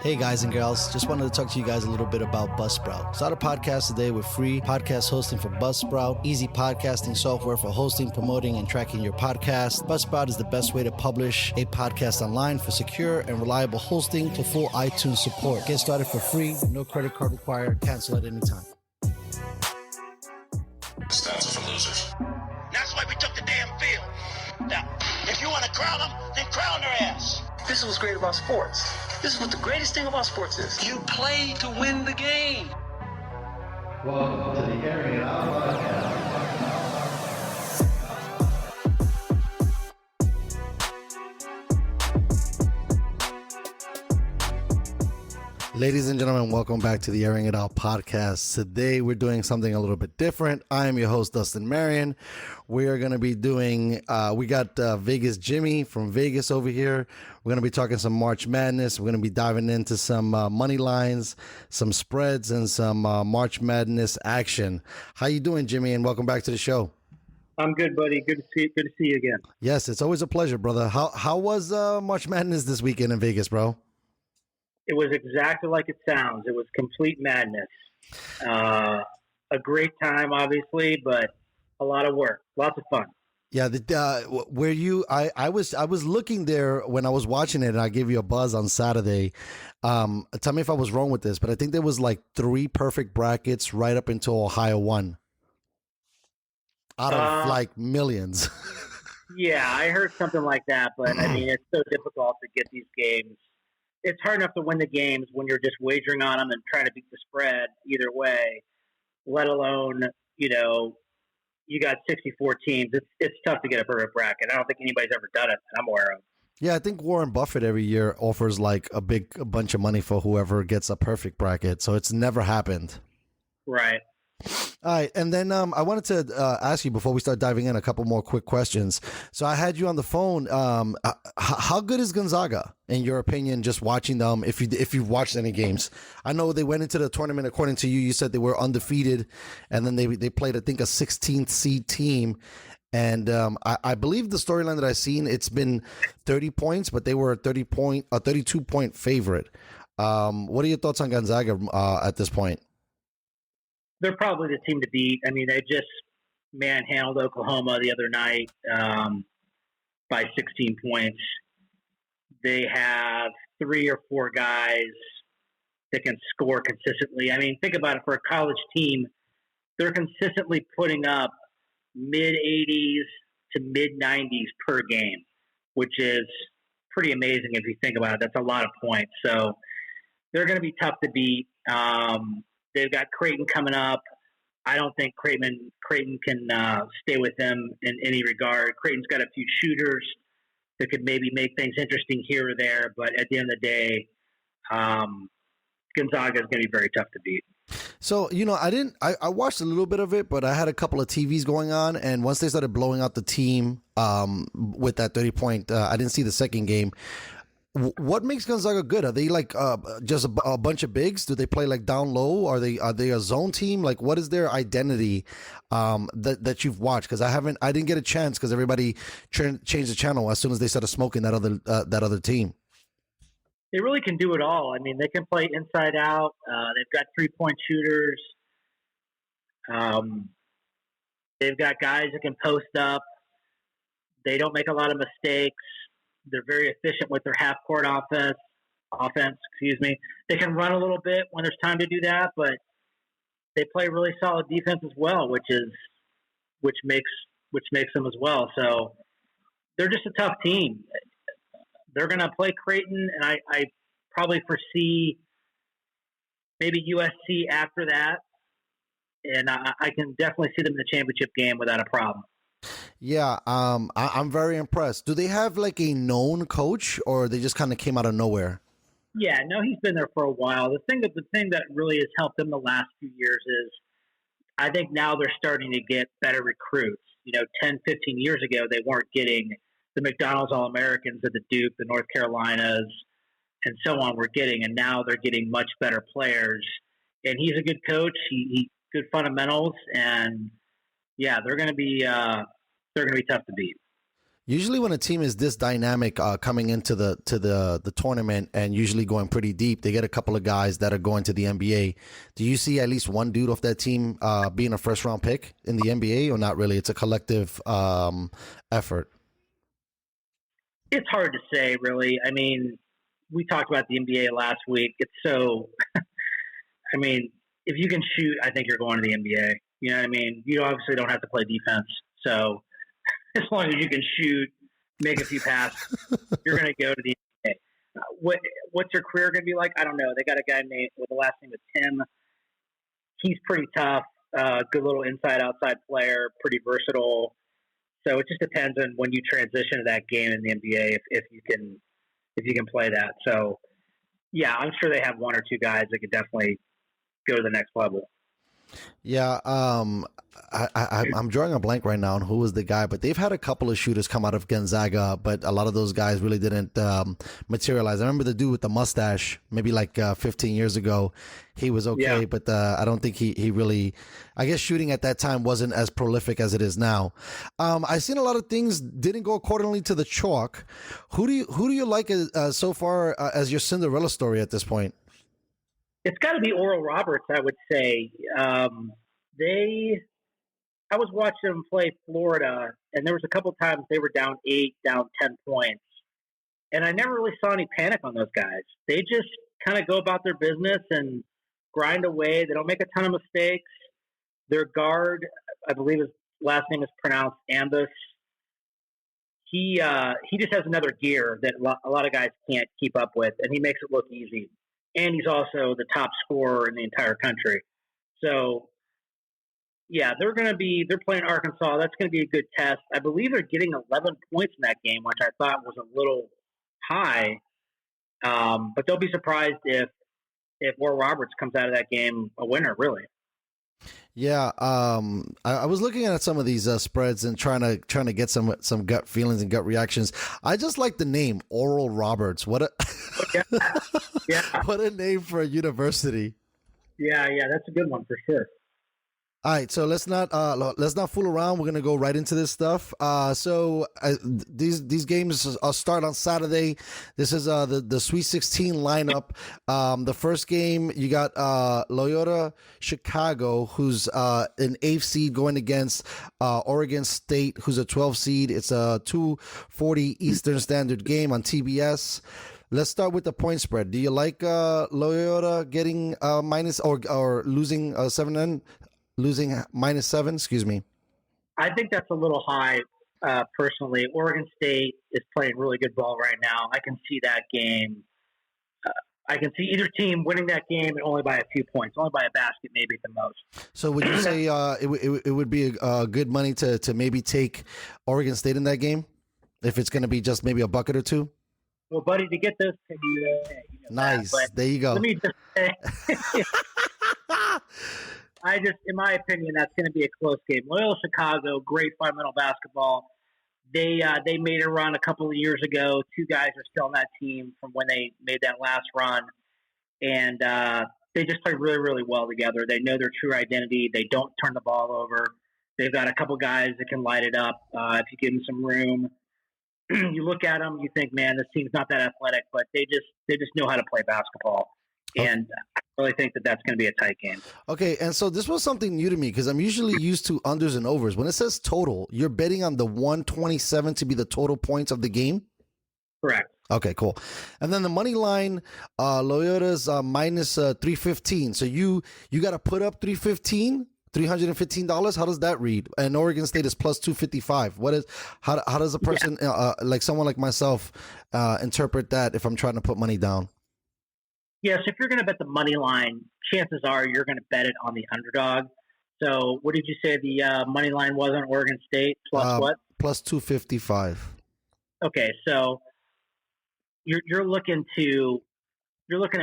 Hey guys and girls, just wanted to talk to you guys a little bit about Buzzsprout. Start a podcast today with free podcast hosting for Buzzsprout, easy podcasting software for hosting, promoting, and tracking your podcast. Buzzsprout is the best way to publish a podcast online for secure and reliable hosting to full iTunes support. Get started for free, no credit card required, cancel at any time. Stats are for losers. That's why we took the damn field. Now, if you want to crown them, then crown their ass. This is what's great about sports. This is what the greatest thing about sports is. You play to win the game. Welcome to the Airin podcast. Ladies and gentlemen, welcome back to the Airing It Out podcast. Today we're doing something a little bit different. I am your host, Dustin Marion. We are going to be doing, we got Vegas Jimmy from Vegas over here. We're going to be talking some March Madness. We're going to be diving into some money lines, some spreads, and some March Madness action. How you doing, Jimmy? And welcome back to the show. I'm good, buddy. Good to see you again. Yes, it's always a pleasure, brother. How was March Madness this weekend in Vegas, bro? It was exactly like it sounds. It was complete madness. A great time, obviously, but a lot of work, lots of fun. Yeah, where you? I was looking there when I was watching it, and I gave you a buzz on Saturday. Tell me if I was wrong with this, but I think there was like 3 perfect brackets right up until Ohio won, out of like millions. Yeah, I heard something like that, but I mean, it's so difficult to get these games. It's hard enough to win the games when you're just wagering on them and trying to beat the spread either way, let alone, you got 64 teams. It's tough to get a perfect bracket. I don't think anybody's ever done it that I'm aware of. Yeah, I think Warren Buffett every year offers like a bunch of money for whoever gets a perfect bracket. So it's never happened. Right. All right, and then I wanted to ask you before we start diving in a couple more quick questions. So I had you on the phone. How good is Gonzaga, in your opinion, just watching them, if you've watched any games? I know they went into the tournament, according to you, you said they were undefeated, and then they played, I think, a 16th seed team. And I believe the storyline that I've seen, it's been 30 points, but they were a 32-point favorite. What are your thoughts on Gonzaga at this point? They're probably the team to beat. I mean, they just manhandled Oklahoma the other night by 16 points. They have 3 or 4 guys that can score consistently. I mean, think about it. For a college team, they're consistently putting up mid-80s to mid-90s per game, which is pretty amazing if you think about it. That's a lot of points. So they're going to be tough to beat. They've got Creighton coming up. I don't think Creighton can stay with them in any regard. Creighton's got a few shooters that could maybe make things interesting here or there, but at the end of the day, Gonzaga is going to be very tough to beat. So, I watched a little bit of it, but I had a couple of TVs going on, and once they started blowing out the team with that 30-point, I didn't see the second game. What makes Gonzaga good? Are they like just a bunch of bigs? Do they play like down low? Are they a zone team? Like, what is their identity that you've watched? Because I didn't get a chance because everybody changed the channel as soon as they started smoking that other team. They really can do it all. I mean, they can play inside out. They've got 3-point shooters. They've got guys that can post up. They don't make a lot of mistakes. They're very efficient with their half-court offense. They can run a little bit when there's time to do that, but they play really solid defense as well, which makes them as well. So they're just a tough team. They're going to play Creighton, and I probably foresee maybe USC after that, and I can definitely see them in the championship game without a problem. Yeah, I'm very impressed. Do they have like a known coach, or they just kind of came out of nowhere? Yeah, no, he's been there for a while. The thing that really has helped them the last few years is I think now they're starting to get better recruits. 10, 15 years ago, they weren't getting the McDonald's All-Americans at the Duke, the North Carolinas, and so on were getting, and now they're getting much better players. And he's a good coach. He good fundamentals, and yeah, they're going to be tough to beat. Usually, when a team is this dynamic coming into the tournament and usually going pretty deep, they get a couple of guys that are going to the NBA. Do you see at least one dude off that team being a first round pick in the NBA, or not really? It's a collective effort. It's hard to say, really. I mean, we talked about the NBA last week. It's so. I mean, if you can shoot, I think you're going to the NBA. You know what I mean? You obviously don't have to play defense, so. As long as you can shoot, make a few passes, you're going to go to the NBA. What's your career going to be like? I don't know. They got a guy named with the last name of Tim. He's pretty tough, good little inside-outside player, pretty versatile. So it just depends on when you transition to that game in the NBA if you can play that. So yeah, I'm sure they have one or two guys that could definitely go to the next level. Yeah, I'm drawing a blank right now on who was the guy, but they've had a couple of shooters come out of Gonzaga, but a lot of those guys really didn't materialize. I remember the dude with the mustache, maybe like 15 years ago. He was okay, but I don't think he really. I guess shooting at that time wasn't as prolific as it is now. I've seen a lot of things didn't go accordingly to the chalk. Who do you like so far as your Cinderella story at this point? It's got to be Oral Roberts, I would say. I was watching them play Florida, and there was a couple times they were down 8, down 10 points. And I never really saw any panic on those guys. They just kind of go about their business and grind away. They don't make a ton of mistakes. Their guard, I believe his last name is pronounced Ambus. He just has another gear that a lot of guys can't keep up with, and he makes it look easy. And he's also the top scorer in the entire country. So, yeah, they're playing Arkansas. That's going to be a good test. I believe they're getting 11 points in that game, which I thought was a little high. But they'll be surprised if Oral Roberts comes out of that game a winner, really. Yeah, I was looking at some of these spreads and trying to get some gut feelings and gut reactions. I just like the name Oral Roberts. What a yeah. What a name for a university. Yeah, that's a good one for sure. All right, so let's not fool around. We're gonna go right into this stuff. These games start on Saturday. This is the Sweet 16 lineup. The first game you got Loyola Chicago, who's an 8th seed going against Oregon State, who's a 12th seed. It's a 2:40 Eastern Standard game on TBS. Let's start with the point spread. Do you like Loyola getting minus or losing losing -7, excuse me? I think that's a little high, personally. Oregon State is playing really good ball right now. I can see that game. I can see either team winning that game and only by a few points, only by a basket, maybe at the most. So would you say it would be good money to maybe take Oregon State in that game if it's going to be just maybe a bucket or two? Well, buddy, to get this, nice. There you go. Let me just say. In my opinion, that's going to be a close game. Loyola Chicago, great fundamental basketball. They made a run a couple of years ago. 2 guys are still on that team from when they made that last run. And they just play really, really well together. They know their true identity. They don't turn the ball over. They've got a couple guys that can light it up if you give them some room. You look at them, you think, man, this team's not that athletic, but they just know how to play basketball. And I really think that's going to be a tight game. Okay, and so this was something new to me because I'm usually used to unders and overs. When it says total, you're betting on the 127 to be the total points of the game? Correct. Okay, cool. And then the money line, Loyola's minus 315. So you got to put up $315. How does that read? And Oregon State is plus 255. How does a person like someone like myself interpret that if I'm trying to put money down? Yes, if you're going to bet the money line, chances are you're going to bet it on the underdog. So what did you say the money line was on Oregon State? Plus what? Plus 255. Okay, so you're looking to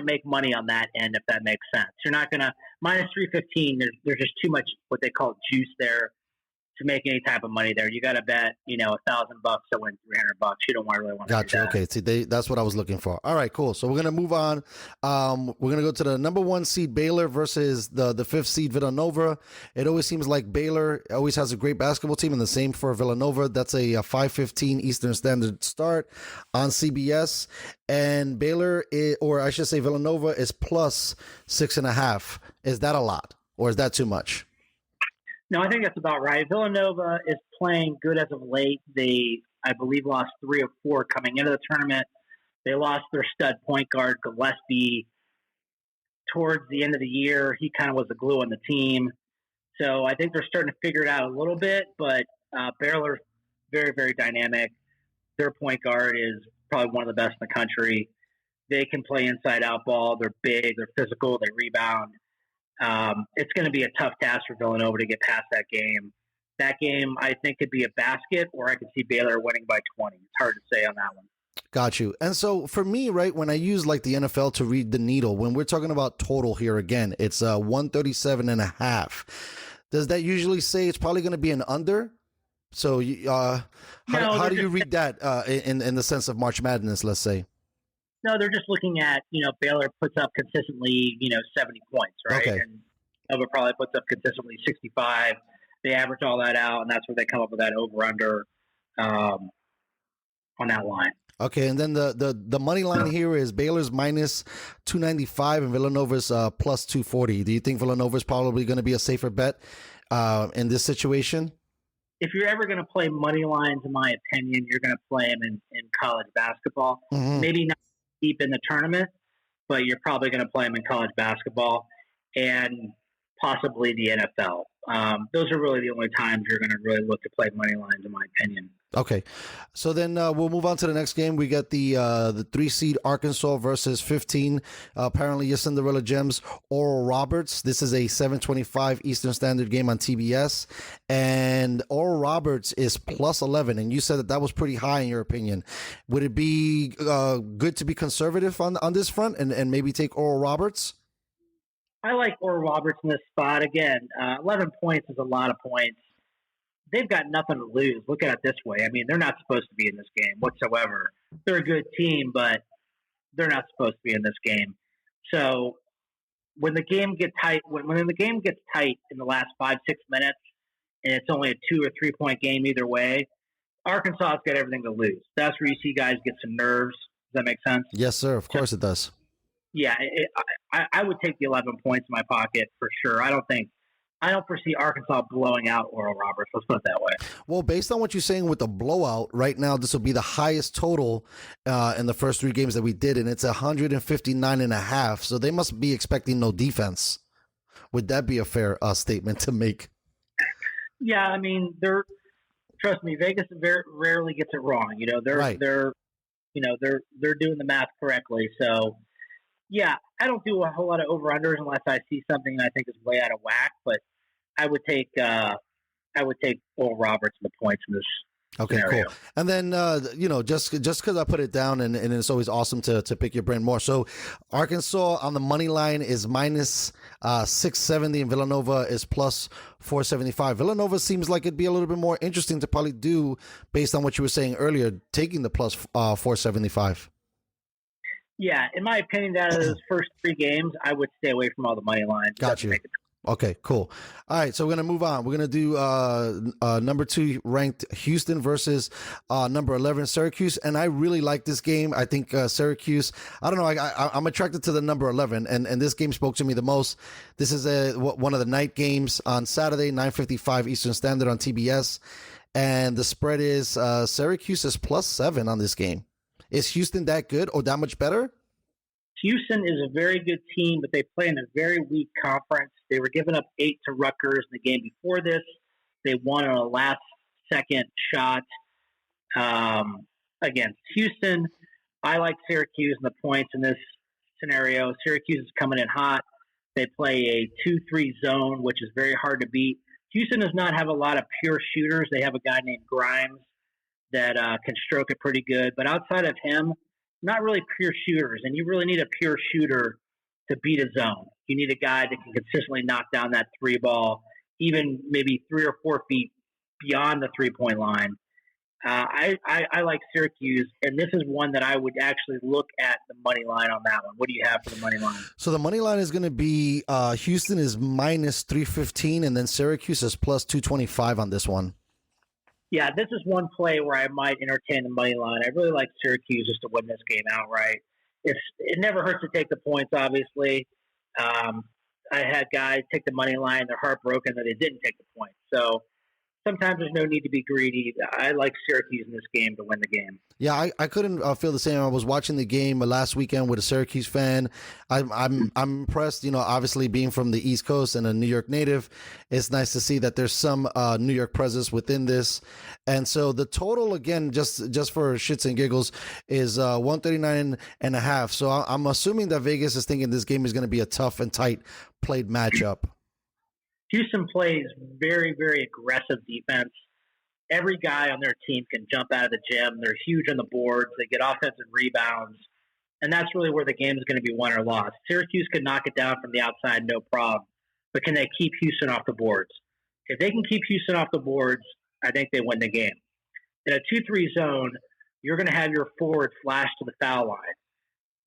make money on that end, if that makes sense. You're not going to minus 315. There's just too much what they call juice there to make any type of money there. You got to bet, $1,000 to win $300. You don't really want to do Gotcha. that. Okay. See, that's what I was looking for. All right, cool. So we're gonna move on. We're gonna go to the number 1 seed Baylor versus the 5th seed Villanova. It always seems like Baylor always has a great basketball team, and the same for Villanova. That's a 5:15 Eastern Standard start on CBS. And Baylor, or I should say Villanova, is plus 6.5. Is that a lot, or is that too much? No, I think that's about right. Villanova is playing good as of late. They, I believe, lost 3 or 4 coming into the tournament. They lost their stud point guard, Gillespie, towards the end of the year. He kind of was the glue on the team. So I think they're starting to figure it out a little bit, but Baylor's very, very dynamic. Their point guard is probably one of the best in the country. They can play inside-out ball. They're big. They're physical. They rebound. It's going to be a tough task for Villanova to get past that game. That game, I think, could be a basket, or I could see Baylor winning by 20. It's hard to say on that one. Got you. And so for me, right, when I use like the NFL to read the needle, when we're talking about total here again, it's 137.5. Does that usually say it's probably going to be an under? So how do you read that in the sense of March Madness, let's say? No, they're just looking at, Baylor puts up consistently, 70 points, right? Okay. And Nova probably puts up consistently 65. They average all that out, and that's where they come up with that over-under on that line. Okay, and then the money line here is Baylor's minus 295 and Villanova's plus 240. Do you think Villanova's probably going to be a safer bet in this situation? If you're ever going to play money lines, in my opinion, you're going to play them in college basketball. Mm-hmm. Maybe not deep in the tournament, but you're probably going to play them in college basketball and possibly the NFL. Those are really the only times you're going to really look to play money lines, in my opinion. Okay, so then we'll move on to the next game. We got the 3 seed Arkansas versus 15. Apparently, your Cinderella Gems, Oral Roberts. This is a 7:25 Eastern Standard game on TBS, and Oral Roberts is plus 11. And you said that was pretty high in your opinion. Would it be good to be conservative on this front and maybe take Oral Roberts? I like Oral Roberts in this spot. Again, 11 points is a lot of points. They've got nothing to lose. Look at it this way. I mean, they're not supposed to be in this game whatsoever. They're a good team, but they're not supposed to be in this game. So when the game gets tight, when the game gets tight in the last 5-6 minutes, and it's only a 2 or 3 point game either way, Arkansas's got everything to lose. That's where you see guys get some nerves. Does that make sense? Yes, sir. Of course it does. Yeah, I would take the 11 points in my pocket for sure. I don't foresee Arkansas blowing out Oral Roberts. Let's put it that way. Well, based on what you're saying with the blowout, right now, this will be the highest total in the first 3 games that we did, and it's 159.5. So they must be expecting no defense. Would that be a fair statement to make? Yeah, I mean, trust me, Vegas rarely gets it wrong. They're doing the math correctly. So, yeah, I don't do a whole lot of over-unders unless I see something that I think is way out of whack, but I would take Oral Roberts in the points in this scenario. Cool. And then just because I put it down, and it's always awesome to pick your brain more. So Arkansas on the money line is minus 670, and Villanova is plus 475. Villanova seems like it'd be a little bit more interesting to probably do based on what you were saying earlier, taking the plus 475. Yeah, in my opinion, out of those first 3 games, I would stay away from all the money lines. Got you. Okay, cool. All right, so we're going to move on. We're going to do number 2 ranked Houston versus number 11 Syracuse, and I really like this game. I think Syracuse, I don't know, I'm attracted to the number 11, and this game spoke to me the most. This is one of the night games on Saturday, 9:55 Eastern Standard on TBS, and the spread is Syracuse is plus 7 on this game. Is Houston that good or that much better? Houston is a very good team, but they play in a very weak conference. They were giving up 8 to Rutgers in the game before this. They won on a last-second shot against Houston. I like Syracuse and the points in this scenario. Syracuse is coming in hot. They play a 2-3 zone, which is very hard to beat. Houston does not have a lot of pure shooters. They have a guy named Grimes that can stroke it pretty good. But outside of him, not really pure shooters, and you really need a pure shooter to beat a zone. You need a guy that can consistently knock down that 3 ball, even maybe 3 or 4 feet beyond the 3-point line. I like Syracuse, and this is one that I would actually look at the money line on that one. What do you have for the money line? So the money line is going to be Houston is minus 315, and then Syracuse is plus 225 on this one. Yeah, this is one play where I might entertain the money line. I really like Syracuse just to win this game outright. It never hurts to take the points, obviously. I had guys take the money line. They're heartbroken that they didn't take the points. So sometimes there's no need to be greedy. I like Syracuse in this game to win the game. Yeah, I couldn't feel the same. I was watching the game last weekend with a Syracuse fan. I'm impressed. You know, obviously being from the East Coast and a New York native, it's nice to see that there's some New York presence within this. And so the total, again, just for shits and giggles, is 139.5. So I'm assuming that Vegas is thinking this game is going to be a tough and tight played matchup. Houston plays very, very aggressive defense. Every guy on their team can jump out of the gym. They're huge on the boards. They get offensive rebounds. And that's really where the game is going to be won or lost. Syracuse can knock it down from the outside, no problem. But can they keep Houston off the boards? If they can keep Houston off the boards, I think they win the game. In a 2-3 zone, you're going to have your forward flash to the foul line.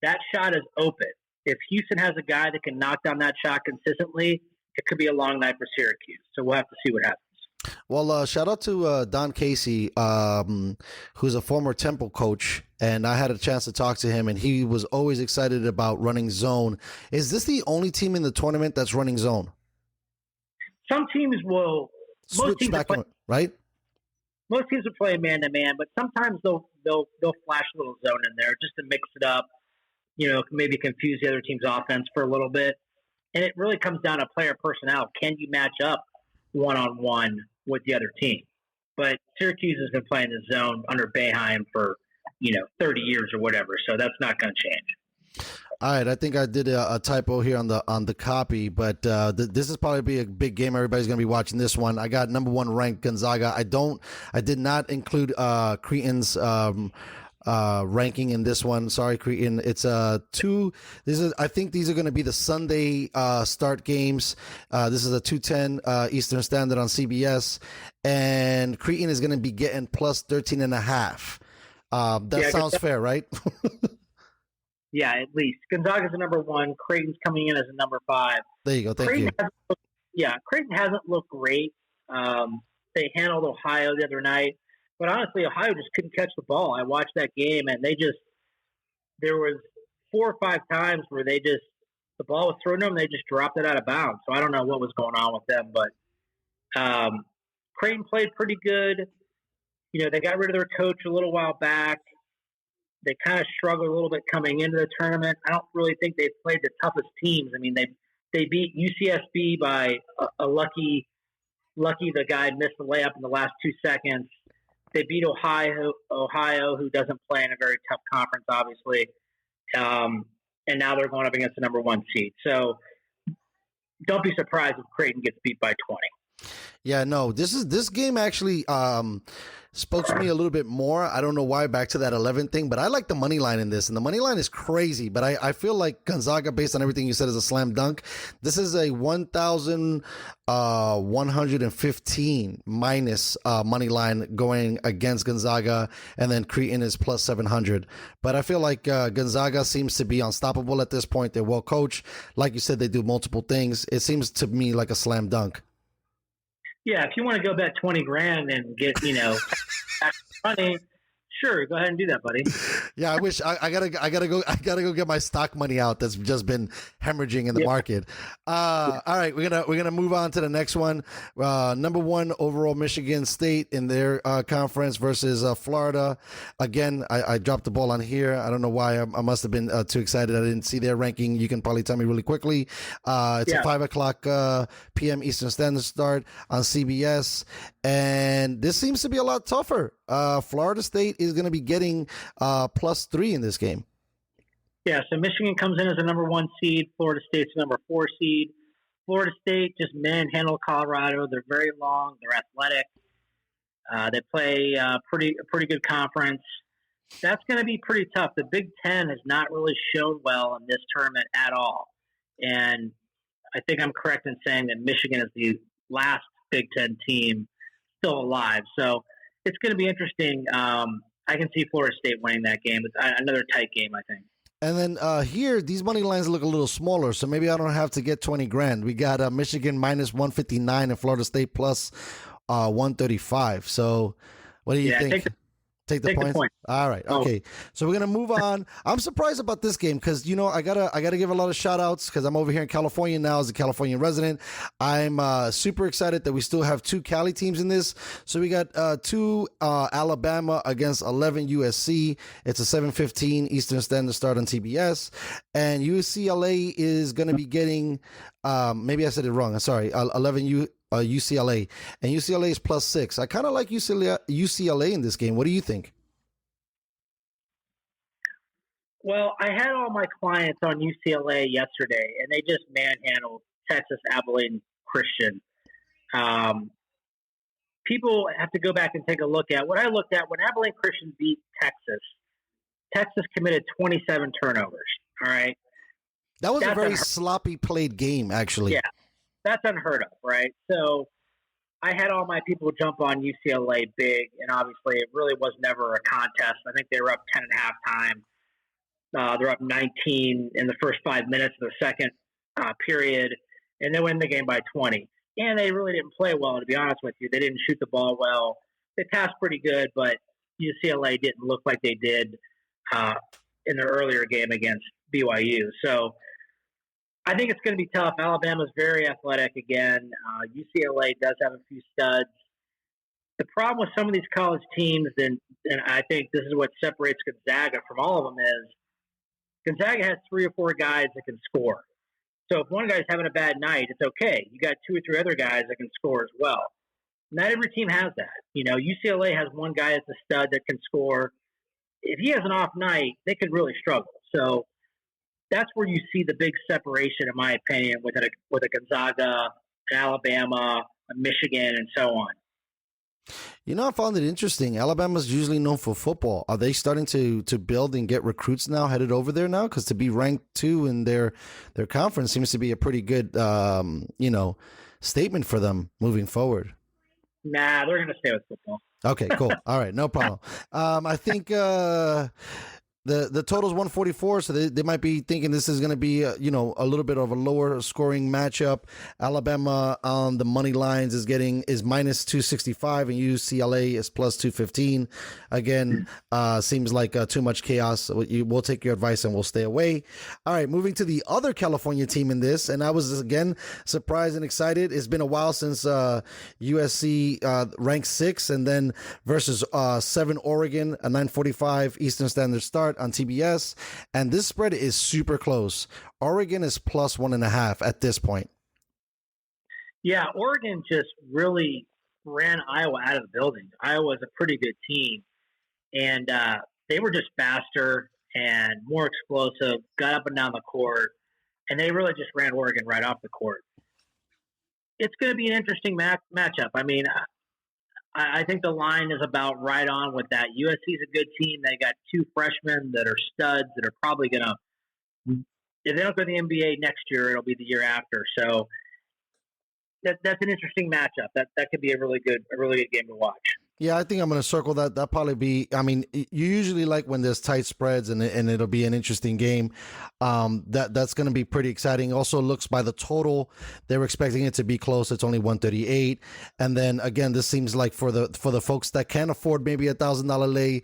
That shot is open. If Houston has a guy that can knock down that shot consistently, it could be a long night for Syracuse. So we'll have to see what happens. Well, shout out to Don Casey, who's a former Temple coach, and I had a chance to talk to him, and he was always excited about running zone. Is this the only team in the tournament that's running zone? Some teams will Switch back on, right? Most teams will play man-to-man, but sometimes they'll flash a little zone in there just to mix it up, you know, maybe confuse the other team's offense for a little bit. And it really comes down to player personnel. Can you match up one-on-one with the other team? But Syracuse has been playing the zone under Mayhem for, 30 years or whatever, so that's not going to change. All right, I think I did a typo here on the copy, but this is probably be a big game. Everybody's going to be watching this one. I got number 1 ranked Gonzaga. I did not include Cretan's ranking in this one. Sorry, Cretan. It's two. I think these are going to be the Sunday start games. This is a 2:10 Eastern Standard on CBS, and Cretan is going to be getting plus 13.5. That sounds fair, right? Yeah, at least Gonzaga's a number 1. Creighton's coming in as a number 5. There you go. Thank you. Creighton hasn't looked great. They handled Ohio the other night. But honestly, Ohio just couldn't catch the ball. I watched that game, and there was 4 or 5 times where the ball was thrown to them, they just dropped it out of bounds. So I don't know what was going on with them, but Creighton played pretty good. They got rid of their coach a little while back. They kind of struggled a little bit coming into the tournament. I don't really think they played the toughest teams. I mean, they beat UCSB by a lucky the guy missed the layup in the last 2 seconds. They beat Ohio, who doesn't play in a very tough conference, obviously. And now they're going up against the number 1 seed. So don't be surprised if Creighton gets beat by 20. Yeah, no, this game actually spoke to me a little bit more. I don't know why, back to that 11 thing, but I like the money line in this, and the money line is crazy, but I feel like Gonzaga, based on everything you said, is a slam dunk. This is a 1,115 minus money line going against Gonzaga, and then Cretan is plus 700. But I feel like Gonzaga seems to be unstoppable at this point. They're well coached. Like you said, they do multiple things. It seems to me like a slam dunk. Yeah, if you want to go bet $20,000 and get, money, sure, go ahead and do that, buddy. Yeah, I wish I gotta go get my stock money out that's just been hemorrhaging in the market. All right, we're gonna move on to the next one. Number 1 overall, Michigan State in their conference versus Florida. Again, I dropped the ball on here. I don't know why. I must have been too excited. I didn't see their ranking. You can probably tell me really quickly. It's a 5:00 p.m. Eastern Standard start on CBS, and this seems to be a lot tougher. Florida State is going to be getting plus 3 in this game. Yeah, so Michigan comes in as a number 1 seed. Florida State's a number 4 seed. Florida State just manhandled Colorado. They're very long. They're athletic. They play a pretty good conference. That's going to be pretty tough. The Big Ten has not really shown well in this tournament at all. And I think I'm correct in saying that Michigan is the last Big Ten team still alive. So it's going to be interesting. I can see Florida State winning that game. It's another tight game, I think. And then here, these money lines look a little smaller, so maybe I don't have to get 20 grand. We got Michigan minus 159 and Florida State plus 135. So what do you think? Take the points. All right. Okay. So we're gonna move on. I'm surprised about this game because I gotta give a lot of shout outs because I'm over here in California now as a California resident. I'm super excited that we still have 2 Cali teams in this. So we got 2 Alabama against 11 USC. It's a 7:15 Eastern Standard start on TBS, and UCLA is gonna be getting. Maybe I said it wrong. I'm sorry. 11 UCLA, and UCLA is plus 6. I kind of like UCLA in this game. What do you think? Well, I had all my clients on UCLA yesterday, and they just manhandled Texas Abilene Christian. People have to go back and take a look at what I looked at when Abilene Christian beat Texas. Texas committed 27 turnovers. All right, that was a very sloppy played game, actually. Yeah. That's unheard of, right? So I had all my people jump on UCLA big, and obviously it really was never a contest. I think they were up 10 at halftime. They're up 19 in the first 5 minutes of the second period, and they win the game by 20. And they really didn't play well, to be honest with you. They didn't shoot the ball well. They passed pretty good, but UCLA didn't look like they did in their earlier game against BYU. So I think it's going to be tough. Alabama's very athletic again. UCLA does have a few studs. The problem with some of these college teams, and I think this is what separates Gonzaga from all of them, is Gonzaga has 3 or 4 guys that can score. So if one guy's having a bad night, it's okay. You got 2 or 3 other guys that can score as well. Not every team has that. UCLA has one guy that's a stud that can score. If he has an off night, they could really struggle. So that's where you see the big separation, in my opinion, with a Gonzaga, an Alabama, a Michigan, and so on. I found it interesting. Alabama's usually known for football. Are they starting to build and get recruits now headed over there now? Because to be ranked 2 in their conference seems to be a pretty good, statement for them moving forward. Nah, they're going to stay with football. Okay, cool. All right, no problem. I think the total's 144, so they might be thinking this is going to be a little bit of a lower scoring matchup. Alabama on the money lines is minus 265, and UCLA is plus 215. Again, seems like too much chaos. We'll take your advice and we'll stay away. All right, moving to the other California team in this, and I was again surprised and excited. It's been a while since USC ranked 6, and then versus 7 Oregon, a 9:45 Eastern Standard start on TBS, and this spread is super close. Oregon is plus 1.5 at this point. Yeah, Oregon just really ran Iowa out of the building. Iowa is a pretty good team, and they were just faster and more explosive, got up and down the court, and they really just ran Oregon right off the court. It's going to be an interesting matchup. I mean, I think the line is about right on with that. USC's a good team. They got 2 freshmen that are studs that are probably going to, if they don't go to the NBA next year, it'll be the year after. So that's an interesting matchup. That could be a really good game to watch. Yeah, I think I'm going to circle that. That'll probably be, I mean, you usually like when there's tight spreads and it'll be an interesting game. That's going to be pretty exciting. Also looks by the total, they're expecting it to be close. It's only 138. And then again, this seems like for the folks that can afford maybe $1,000 lay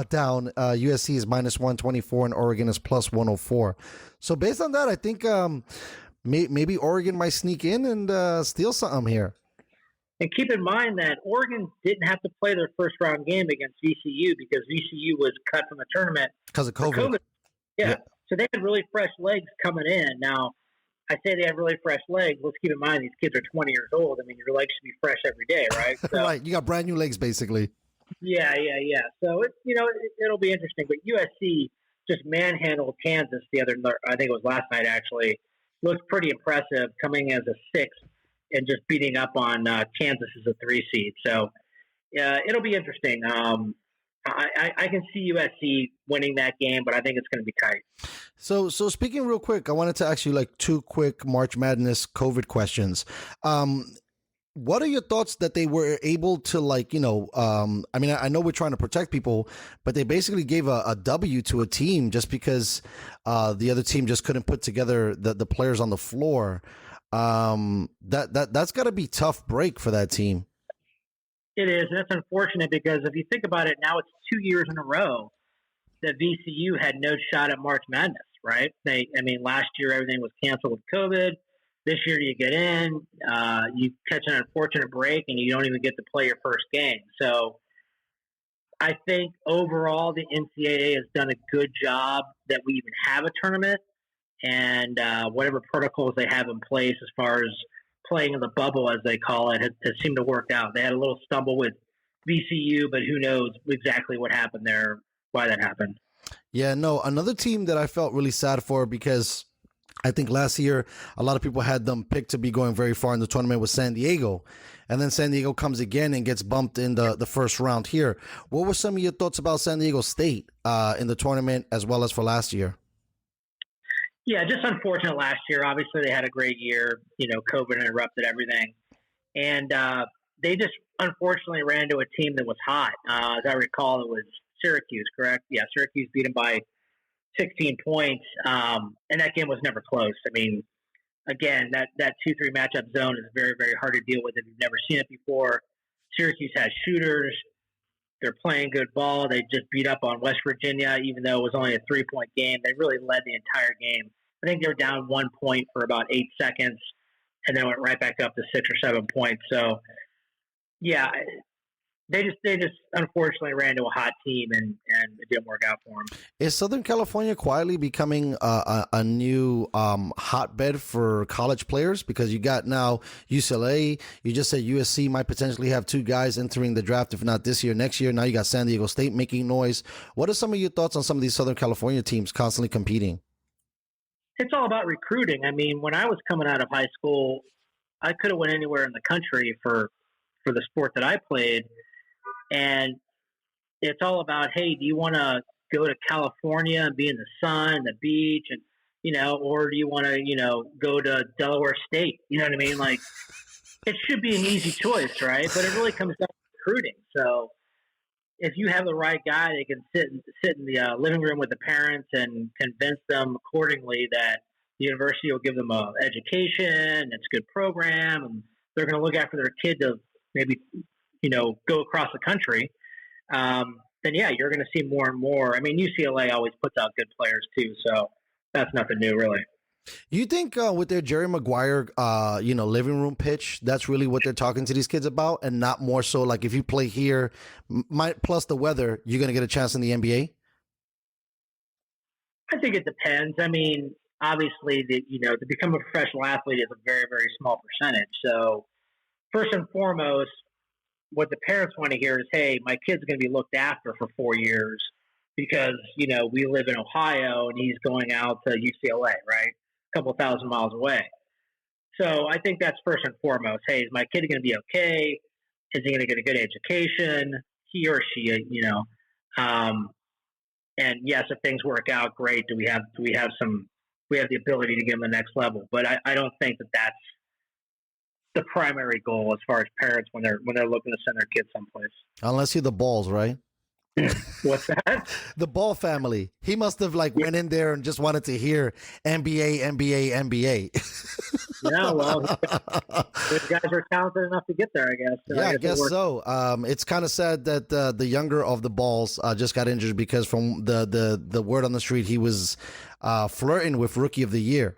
down, USC is minus 124 and Oregon is plus 104. So based on that, I think maybe Oregon might sneak in and steal something here. And keep in mind that Oregon didn't have to play their first round game against VCU because VCU was cut from the tournament because of COVID. Yeah. So they had really fresh legs coming in. Now, I say they have really fresh legs. Let's keep in mind these kids are 20 years old. I mean, your legs should be fresh every day, right? So, right. You got brand new legs, basically. Yeah. So it'll be interesting. But USC just manhandled Kansas I think it was last night actually. Looked pretty impressive coming as a 6. And just beating up on Kansas as a 3 seed. So it'll be interesting. I can see USC winning that game, but I think it's going to be tight. So speaking real quick, I wanted to ask you 2 quick March Madness COVID questions. What are your thoughts that they were able to, like, I mean, I know we're trying to protect people, but they basically gave a W to a team just because the other team just couldn't put together the players on the floor. That's got to be tough break for that team. It is, and it's unfortunate because if you think about it, now it's 2 years in a row that VCU had no shot at March Madness, right? Last year everything was canceled with COVID. This year you get in, you catch an unfortunate break, and you don't even get to play your first game. So I think overall the NCAA has done a good job that we even have a tournament, and whatever protocols they have in place as far as playing in the bubble, as they call it, has seemed to work out. They had a little stumble with VCU, but who knows exactly what happened there, why that happened. Yeah, no, another team that I felt really sad for because I think last year a lot of people had them picked to be going very far in the tournament was San Diego. And then San Diego comes again and gets bumped in the first round here. What were some of your thoughts about San Diego State in the tournament as well as for last year? Yeah, just unfortunate last year. Obviously, they had a great year. COVID interrupted everything. And they just unfortunately ran into a team that was hot. As I recall, it was Syracuse, correct? Yeah, Syracuse beat them by 16 points, and that game was never close. I mean, again, that 2-3 matchup zone is very, very hard to deal with if you've never seen it before. Syracuse has shooters. They're playing good ball. They just beat up on West Virginia, even though it was only a 3-point game. They really led the entire game. I think they were down 1 point for about 8 seconds, and then went right back up to 6 or 7 points. So, yeah, they just unfortunately ran into a hot team, and it didn't work out for them. Is Southern California quietly becoming a new hotbed for college players? Because you got now UCLA, you just said USC might potentially have 2 guys entering the draft, if not this year, next year. Now you got San Diego State making noise. What are some of your thoughts on some of these Southern California teams constantly competing? It's all about recruiting. I mean, when I was coming out of high school, I could have went anywhere in the country for the sport that I played. And it's all about, hey, do you want to go to California and be in the sun, the beach, and, or do you want to, go to Delaware State? You know what I mean? Like, it should be an easy choice, right? But it really comes down to recruiting. So if you have the right guy that can sit in the living room with the parents and convince them accordingly that the university will give them a education, it's a good program, and they're going to look after their kid to maybe go across the country, then yeah, you're going to see more and more. I mean, UCLA always puts out good players too, so that's nothing new, really. You think with their Jerry Maguire, living room pitch, that's really what they're talking to these kids about, and not more so like if you play here, plus the weather, you're going to get a chance in the NBA? I think it depends. I mean, obviously, to become a professional athlete is a very, very small percentage. So first and foremost, what the parents want to hear is, hey, my kid's going to be looked after for 4 years because, we live in Ohio and he's going out to UCLA, right? A couple thousand miles away. So I think that's first and foremost. Hey, is my kid going to be okay? Is he going to get a good education? He or she, and yes, if things work out, great. We have the ability to give them the next level, but I don't think that that's the primary goal as far as parents when they're looking to send their kids someplace. Unless you're the Balls, right? What's that? The Ball family. He must have went in there and just wanted to hear NBA, NBA, NBA. Yeah, well, those guys are talented enough to get there, I guess. Yeah, I guess so. It's kind of sad that the younger of the Balls just got injured because from the word on the street, he was flirting with Rookie of the Year.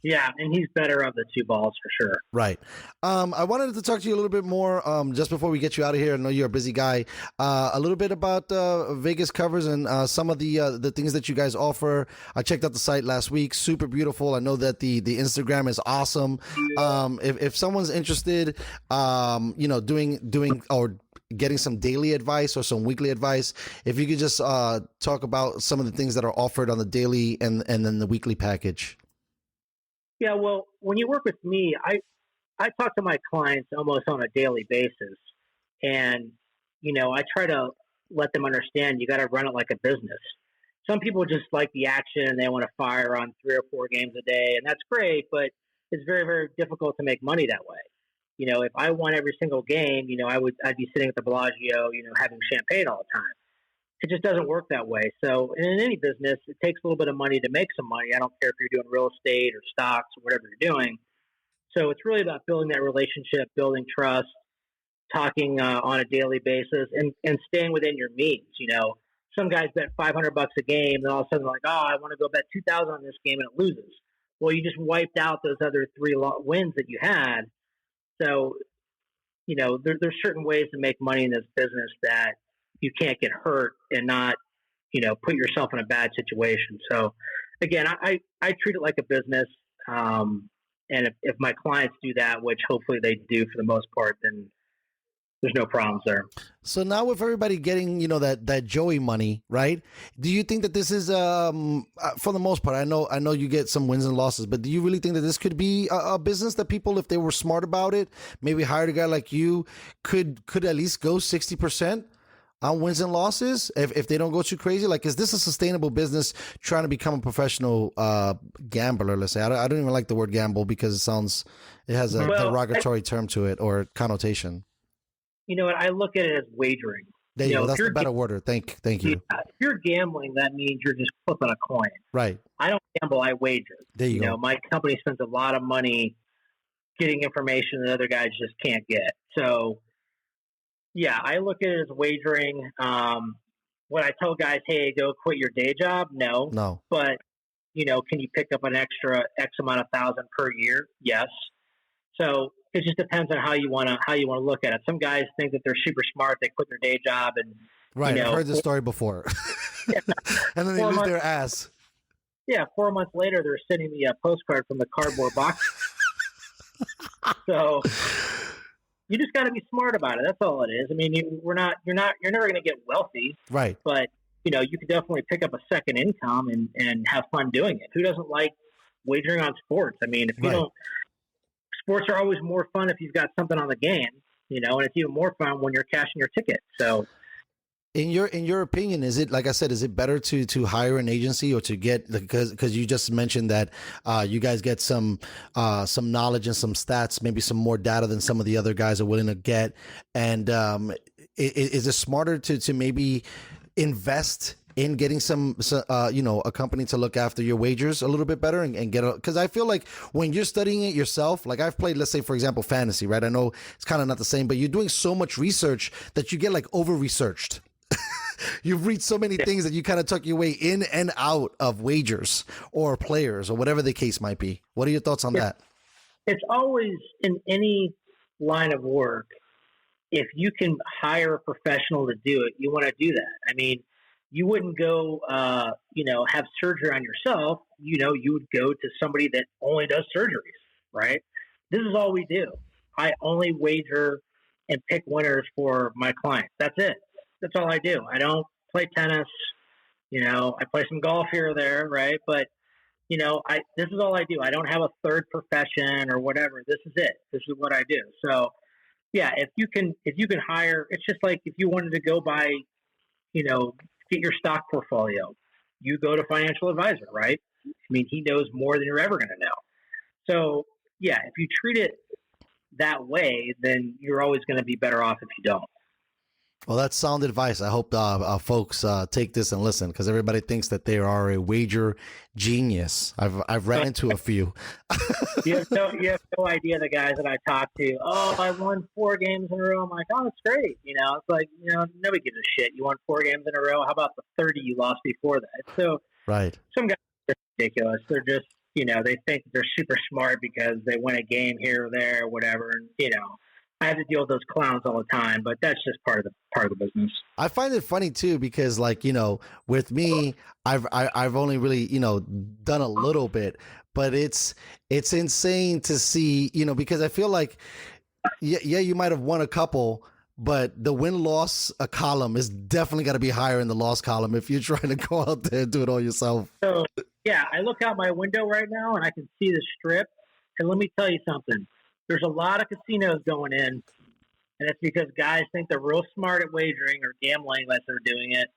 Yeah, and he's better of the 2 Balls for sure. Right. I wanted to talk to you a little bit more just before we get you out of here. I know you're a busy guy. A little bit about Vegas covers and some of the things that you guys offer. I checked out the site last week. Super beautiful. I know that the Instagram is awesome. If someone's interested, doing or getting some daily advice or some weekly advice, if you could just talk about some of the things that are offered on the daily and then the weekly package. Yeah, well, when you work with me, I talk to my clients almost on a daily basis. And, I try to let them understand you got to run it like a business. Some people just like the action and they want to fire on 3 or 4 games a day, and that's great, but it's very, very difficult to make money that way. if I won every single game, I'd be sitting at the Bellagio, having champagne all the time. It just doesn't work that way. So in any business, it takes a little bit of money to make some money. I don't care if you're doing real estate or stocks or whatever you're doing. So it's really about building that relationship, building trust, talking on a daily basis, and staying within your means. Some guys bet $500 a game, and all of a sudden they're like, oh, I want to go bet 2,000 on this game, and it loses. Well, you just wiped out those other three wins that you had. So, there's certain ways to make money in this business that you can't get hurt and not, put yourself in a bad situation. So, again, I treat it like a business. And if my clients do that, which hopefully they do for the most part, then there's no problems there. So now with everybody getting, that Joey money, right? Do you think that this is, for the most part, I know you get some wins and losses, but do you really think that this could be a business that people, if they were smart about it, maybe hired a guy like you, could at least go 60% on wins and losses if they don't go too crazy? Like, is this a sustainable business trying to become a professional gambler? Let's say. I don't even like the word gamble because it has a derogatory term to it or connotation. You know what? I look at it as wagering. There you go. That's the better word. Thank you. Yeah, if you're gambling, that means you're just flipping a coin. Right. I don't gamble. I wager. There you go. My company spends a lot of money getting information that other guys just can't get. So, yeah, I look at it as wagering. When I tell guys, hey, go quit your day job, no. But, can you pick up an extra X amount of thousand per year? Yes. So it just depends on how you want to look at it. Some guys think that they're super smart. They quit their day job and right. I've heard this story before. And then they lose their ass. Yeah, 4 months later, they're sending me a postcard from the cardboard box. So you just got to be smart about it. That's all it is. I mean, you're never going to get wealthy, right? But you can definitely pick up a second income and have fun doing it. Who doesn't like wagering on sports? I mean, if you don't. Sports are always more fun if you've got something on the game, and it's even more fun when you're cashing your ticket. So, in your opinion, is it, like I said, is it better to hire an agency or to get, because you just mentioned that you guys get some knowledge and some stats, maybe some more data than some of the other guys are willing to get, and is it smarter to maybe invest in getting a company to look after your wagers a little bit better and get because I feel like when you're studying it yourself, like I've played, let's say, for example, fantasy, right? I know it's kind of not the same, but you're doing so much research that you get like over-researched. You've read so many things that you kind of tuck your way in and out of wagers or players or whatever the case might be. What are your thoughts on that? It's always in any line of work, if you can hire a professional to do it, you want to do that. I mean, you wouldn't go, have surgery on yourself. You would go to somebody that only does surgeries, right? This is all we do. I only wager and pick winners for my clients. That's it. That's all I do. I don't play tennis. I play some golf here or there, right? But, this is all I do. I don't have a third profession or whatever. This is it. This is what I do. So, yeah, if you can hire, it's just like if you wanted to go buy, get your stock portfolio. You go to financial advisor, right? I mean, he knows more than you're ever going to know. So, yeah, if you treat it that way, then you're always going to be better off if you don't. Well, that's sound advice. I hope folks take this and listen, because everybody thinks that they are a wager genius. I've ran into a few. you have no idea the guys that I talk to. Oh, I won 4 games in a row. I'm like, oh, that's great. It's like, nobody gives a shit. You won 4 games in a row. How about the 30 you lost before that? So, right. Some guys are ridiculous. They're just, they think they're super smart because they win a game here or there or whatever. And, I have to deal with those clowns all the time, but that's just part of the business. I find it funny too, because with me, I've only really, done a little bit, but it's insane to see, because I feel like, yeah, you might have won a couple, but the win-loss column is definitely got to be higher in the loss column if you're trying to go out there and do it all yourself. So, yeah, I look out my window right now and I can see the strip. And let me tell you something. There's a lot of casinos going in, and it's because guys think they're real smart at wagering or gambling unless they're doing it.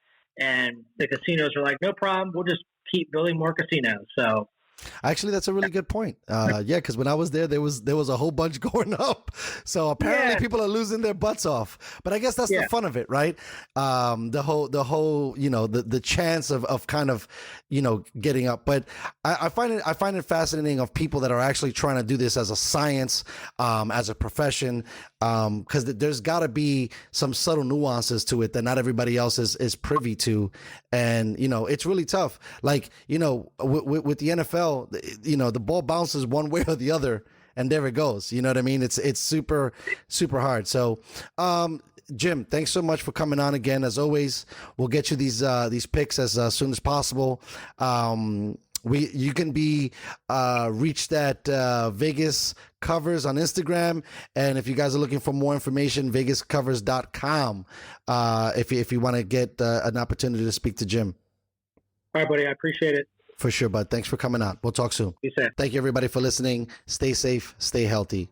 And the casinos are like, no problem, we'll just keep building more casinos. So Actually, that's a really good point. Yeah, because when I was there was a whole bunch going up. So apparently people are losing their butts off. But I guess that's the fun of it, right? The whole the chance of kind of getting up. But I find it fascinating of people that are actually trying to do this as a science, as a profession, because there's got to be some subtle nuances to it that not everybody else is privy to, and it's really tough. Like with the NFL, the ball bounces one way or the other, and there it goes. You know what I mean? It's super hard. So, Jim, thanks so much for coming on again. As always, we'll get you these picks as soon as possible. You can be reached at Vegas Covers on Instagram, and if you guys are looking for more information, vegascovers.com. If you want to get an opportunity to speak to Jim. All right, buddy. I appreciate it. For sure, bud. Thanks for coming on. We'll talk soon. Be safe. Thank you, everybody, for listening. Stay safe. Stay healthy.